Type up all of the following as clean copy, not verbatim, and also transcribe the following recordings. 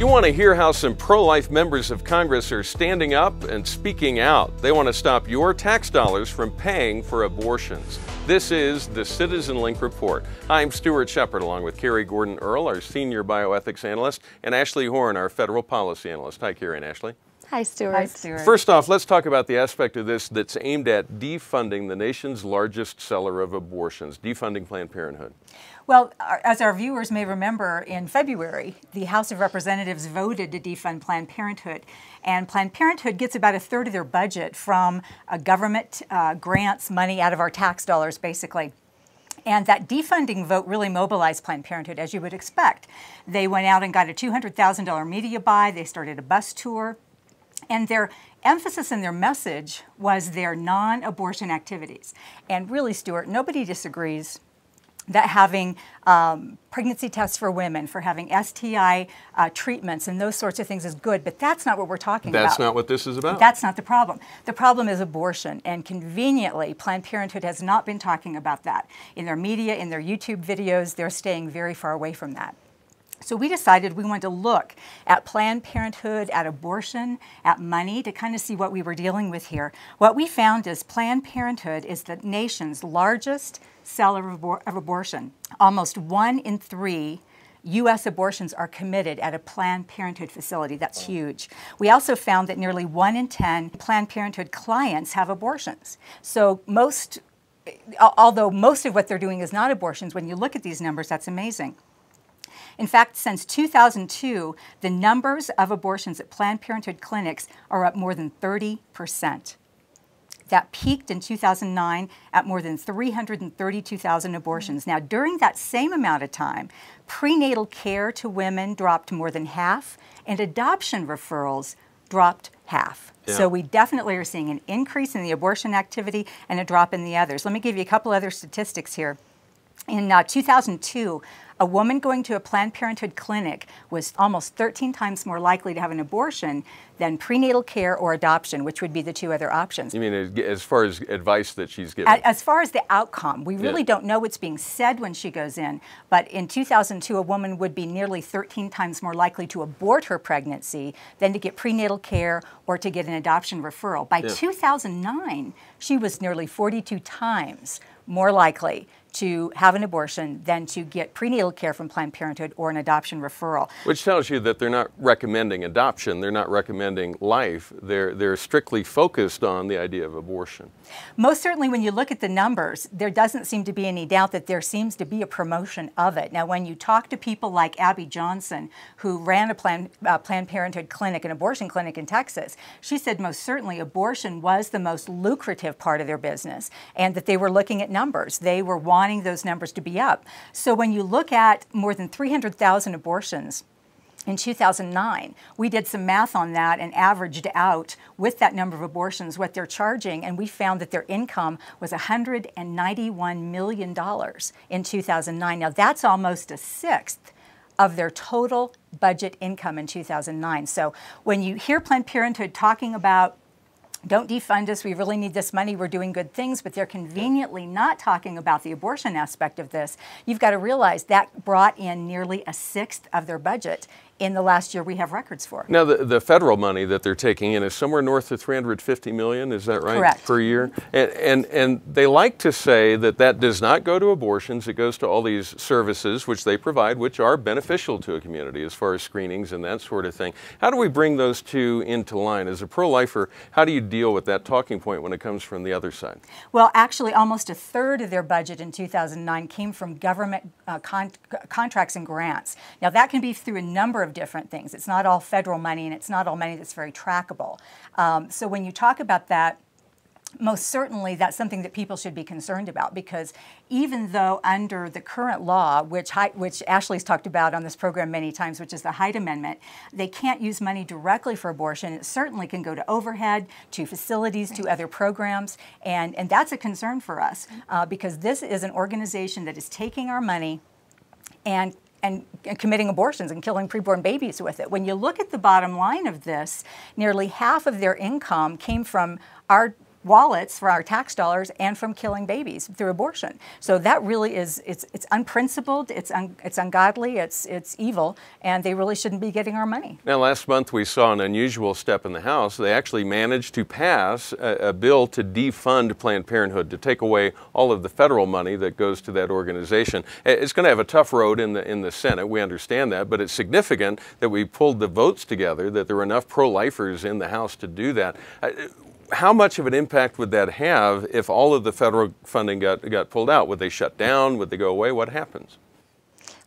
You want to hear how some pro-life members of Congress are standing up and speaking out. They want to stop your tax dollars from paying for abortions. This is the CitizenLink Report. I'm Stuart Shepard, along with Carrie Gordon Earll, our senior bioethics analyst, and Ashley Horne, our federal policy analyst. Hi, Carrie and Ashley. Hi, Stuart. Hi, Stuart. First off, let's talk about the aspect of this that's aimed at defunding the nation's largest seller of abortions, defunding Planned Parenthood. Well, as our viewers may remember, in February, the House of Representatives voted to defund Planned Parenthood. And Planned Parenthood gets about a third of their budget from government grants, money out of our tax dollars, basically. And that defunding vote really mobilized Planned Parenthood, as you would expect. They went out and got a $200,000 media buy. They started a bus tour. And their emphasis in their message was their non-abortion activities. And really, Stuart, nobody disagrees that having pregnancy tests for women, for having STI treatments and those sorts of things is good, but that's not what we're talking about. That's not what this is about. That's not the problem. The problem is abortion, and conveniently, Planned Parenthood has not been talking about that. In their media, in their YouTube videos, they're staying very far away from that. So we decided we wanted to look at Planned Parenthood, at abortion, at money, to kind of see what we were dealing with here. What we found is Planned Parenthood is the nation's largest seller of abortion. Almost 1 in 3 U.S. abortions are committed at a Planned Parenthood facility. That's huge. We also found that nearly 1 in 10 Planned Parenthood clients have abortions. So although most of what they're doing is not abortions, when you look at these numbers, that's amazing. In fact, since 2002, the numbers of abortions at Planned Parenthood clinics are up more than 30%. That peaked in 2009 at more than 332,000 abortions. Now, during that same amount of time, prenatal care to women dropped more than half, and adoption referrals dropped half. Yeah. So we definitely are seeing an increase in the abortion activity and a drop in the others. Let me give you a couple other statistics here. In 2002, a woman going to a Planned Parenthood clinic was almost 13 times more likely to have an abortion than prenatal care or adoption, which would be the two other options. You mean as far as advice that she's given? As far as the outcome, we really don't know what's being said when she goes in, but in 2002, a woman would be nearly 13 times more likely to abort her pregnancy than to get prenatal care or to get an adoption referral. By 2009, she was nearly 42 times more likely to have an abortion than to get prenatal care from Planned Parenthood or an adoption referral. Which tells you that they're not recommending adoption, they're not recommending life, they're strictly focused on the idea of abortion. Most certainly when you look at the numbers, there doesn't seem to be any doubt that there seems to be a promotion of it. Now when you talk to people like Abby Johnson, who ran a Planned Parenthood clinic, an abortion clinic in Texas, she said most certainly abortion was the most lucrative part of their business and that they were looking at numbers. They were wanting those numbers to be up. So when you look at more than 300,000 abortions in 2009, we did some math on that and averaged out with that number of abortions what they're charging, and we found that their income was $191 million in 2009. Now that's almost a sixth of their total budget income in 2009. So when you hear Planned Parenthood talking about don't defund us, we really need this money, we're doing good things, but they're conveniently not talking about the abortion aspect of this, you've got to realize that brought in nearly a sixth of their budget in the last year we have records for. Now, the federal money that they're taking in is somewhere north of $350 million, is that right? Correct. Per year? And they like to say that that does not go to abortions, it goes to all these services which they provide, which are beneficial to a community as far as screenings and that sort of thing. How do we bring those two into line? As a pro-lifer, how do you deal with that talking point when it comes from the other side? Well, actually, almost a third of their budget in 2009 came from government contracts and grants. Now, that can be through a number of different things. It's not all federal money, and it's not all money that's very trackable. So when you talk about that, most certainly that's something that people should be concerned about, because even though under the current law, which Ashley's talked about on this program many times, which is the Hyde Amendment, they can't use money directly for abortion. It certainly can go to overhead, to facilities, to other programs, and that's a concern for us because this is an organization that is taking our money and committing abortions and killing preborn babies with it. When you look at the bottom line of this, nearly half of their income came from our wallets, for our tax dollars, and from killing babies through abortion. So that really is, it's unprincipled, it's ungodly, it's evil, and they really shouldn't be getting our money. Now, last month we saw an unusual step in the House. They actually managed to pass a bill to defund Planned Parenthood, to take away all of the federal money that goes to that organization. It's going to have a tough road in the Senate, we understand that, but it's significant that we pulled the votes together, that there were enough pro-lifers in the House to do that. How much of an impact would that have if all of the federal funding got pulled out? Would they shut down? Would they go away? What happens?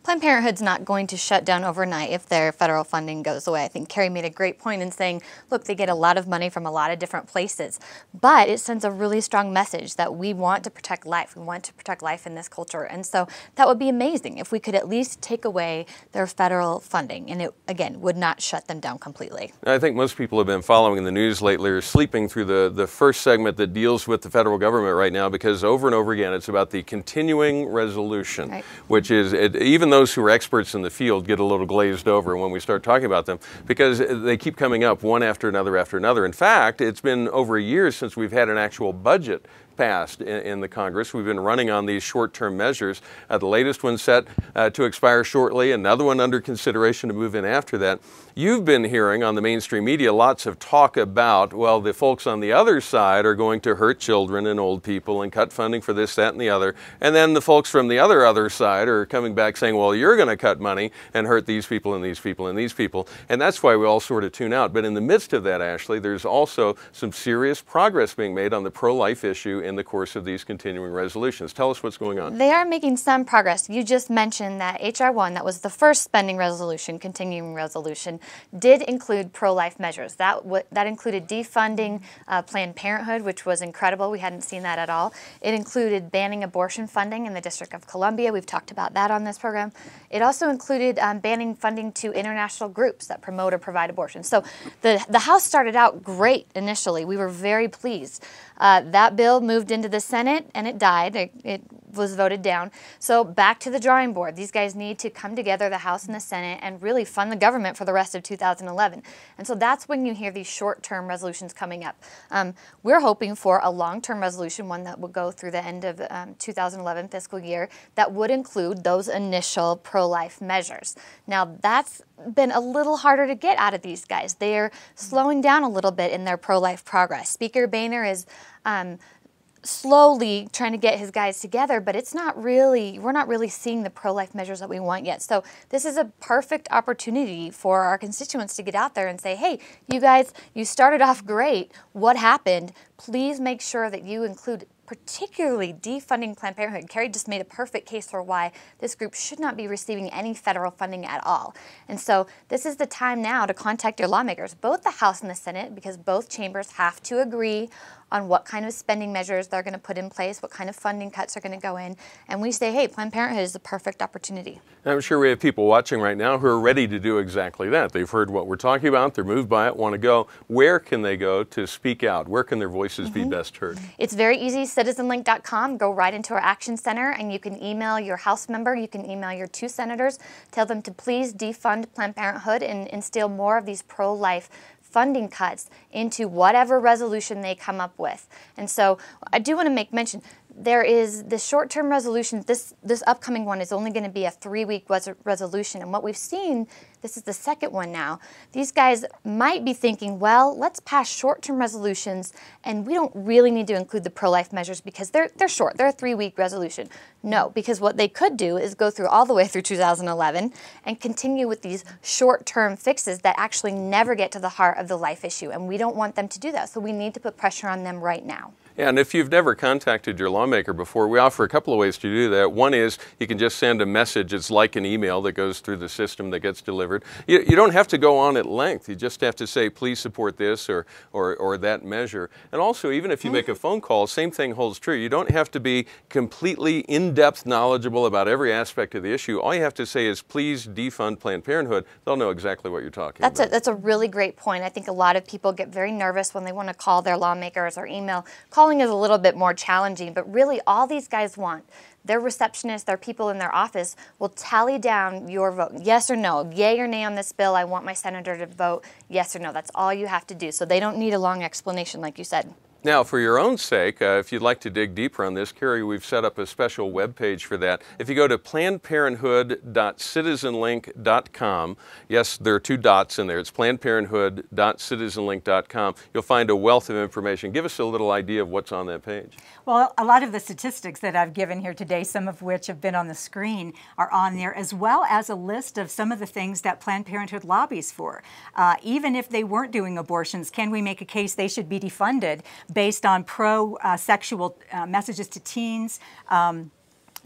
Planned Parenthood's not going to shut down overnight if their federal funding goes away. I think Carrie made a great point in saying, look, they get a lot of money from a lot of different places, but it sends a really strong message that we want to protect life. We want to protect life in this culture. And so that would be amazing if we could at least take away their federal funding, and it, again, would not shut them down completely. I think most people have been following the news lately or sleeping through the first segment that deals with the federal government right now, because over and over again it's about the continuing resolution, right, which is, even those who are experts in the field get a little glazed over when we start talking about them, because they keep coming up one after another after another. In fact, it's been over a year since we've had an actual budget passed in the Congress. We've been running on these short-term measures. The latest one set to expire shortly, another one under consideration to move in after that. You've been hearing on the mainstream media lots of talk about, well, the folks on the other side are going to hurt children and old people and cut funding for this, that, and the other. And then the folks from the other side are coming back saying, well, you're going to cut money and hurt these people and these people and these people. And that's why we all sort of tune out. But in the midst of that, Ashley, there's also some serious progress being made on the pro-life issue in the course of these continuing resolutions. Tell us what's going on. They are making some progress. You just mentioned that H.R. 1, that was the first spending resolution, continuing resolution, did include pro-life measures. That included defunding Planned Parenthood, which was incredible. We hadn't seen that at all. It included banning abortion funding in the District of Columbia. We've talked about that on this program. It also included banning funding to international groups that promote or provide abortion. So the House started out great initially. We were very pleased. That bill moved into the Senate and it died. It was voted down. So back to the drawing board. These guys need to come together, the House and the Senate, and really fund the government for the rest of 2011. And so that's when you hear these short-term resolutions coming up. We're hoping for a long-term resolution, one that will go through the end of 2011 fiscal year, that would include those initial pro-life measures. Now that's been a little harder to get out of these guys. They're slowing down a little bit in their pro-life progress. Speaker Boehner is slowly trying to get his guys together, but we're not really seeing the pro-life measures that we want yet. So this is a perfect opportunity for our constituents to get out there and say, hey, you guys, you started off great. What happened? Please make sure that you include particularly defunding Planned Parenthood. Carrie just made a perfect case for why this group should not be receiving any federal funding at all. And so this is the time now to contact your lawmakers, both the House and the Senate, because both chambers have to agree on what kind of spending measures they're going to put in place, what kind of funding cuts are going to go in. And we say, hey, Planned Parenthood is the perfect opportunity. I'm sure we have people watching right now who are ready to do exactly that. They've heard what we're talking about, they're moved by it, want to go. Where can they go to speak out? Where can their voices be best heard? It's very easy, CitizenLink.com. Go right into our Action Center and you can email your House member, you can email your 2 senators, tell them to please defund Planned Parenthood and instill more of these pro-life funding cuts into whatever resolution they come up with. And so I do want to make mention, there is the short-term resolution. This upcoming one is only going to be a 3-week resolution. And what we've seen, this is the second one now, these guys might be thinking, well, let's pass short-term resolutions and we don't really need to include the pro-life measures because they're short. They're a 3-week resolution. No, because what they could do is go through all the way through 2011 and continue with these short-term fixes that actually never get to the heart of the life issue. And we don't want them to do that. So we need to put pressure on them right now. Yeah, and if you've never contacted your lawmaker before, we offer a couple of ways to do that. One is you can just send a message. It's like an email that goes through the system that gets delivered. You don't have to go on at length. You just have to say, please support this or that measure. And also, even if you make a phone call, same thing holds true. You don't have to be completely in-depth knowledgeable about every aspect of the issue. All you have to say is, please defund Planned Parenthood. They'll know exactly what you're talking about. That's a really great point. I think a lot of people get very nervous when they want to call their lawmakers or email. Calling is a little bit more challenging, but really all these guys want, their receptionists, their people in their office will tally down your vote, yes or no, yay or nay on this bill. I want my senator to vote yes or no. That's all you have to do. So they don't need a long explanation like you said. Now, for your own sake, if you'd like to dig deeper on this, Carrie, we've set up a special web page for that. If you go to plannedparenthood.citizenlink.com, yes, there are 2 dots in there. It's plannedparenthood.citizenlink.com. You'll find a wealth of information. Give us a little idea of what's on that page. Well, a lot of the statistics that I've given here today, some of which have been on the screen, are on there, as well as a list of some of the things that Planned Parenthood lobbies for. Even if they weren't doing abortions, can we make a case they should be defunded based on pro-sexual messages to teens,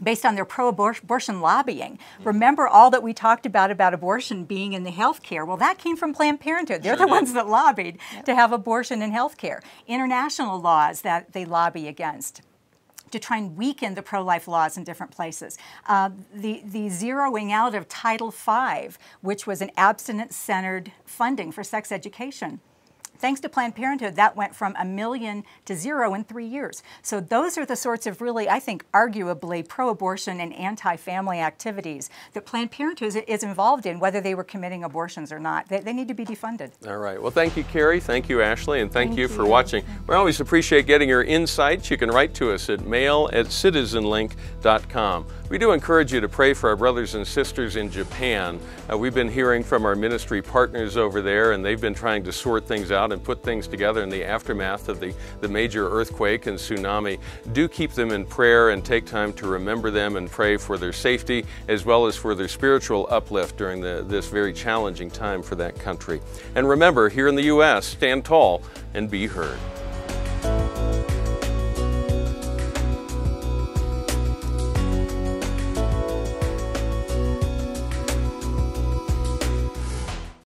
based on their pro-abortion lobbying? Remember all that we talked about abortion being in the health care? Well, that came from Planned Parenthood. They're the ones that lobbied to have abortion in health care. International laws that they lobby against to try and weaken the pro-life laws in different places. The zeroing out of Title V, which was an abstinence-centered funding for sex education. Thanks to Planned Parenthood, that went from $1 million to 0 in 3 years. So those are the sorts of really, I think, arguably pro-abortion and anti-family activities that Planned Parenthood is involved in, whether they were committing abortions or not. They need to be defunded. All right. Well, thank you, Carrie. Thank you, Ashley. And thank you for watching. We always appreciate getting your insights. You can write to us at mail@citizenlink.com. We do encourage you to pray for our brothers and sisters in Japan. We've been hearing from our ministry partners over there, and they've been trying to sort things out and put things together in the aftermath of the major earthquake and tsunami. Do keep them in prayer and take time to remember them and pray for their safety as well as for their spiritual uplift during this very challenging time for that country. And remember, here in the U.S., stand tall and be heard.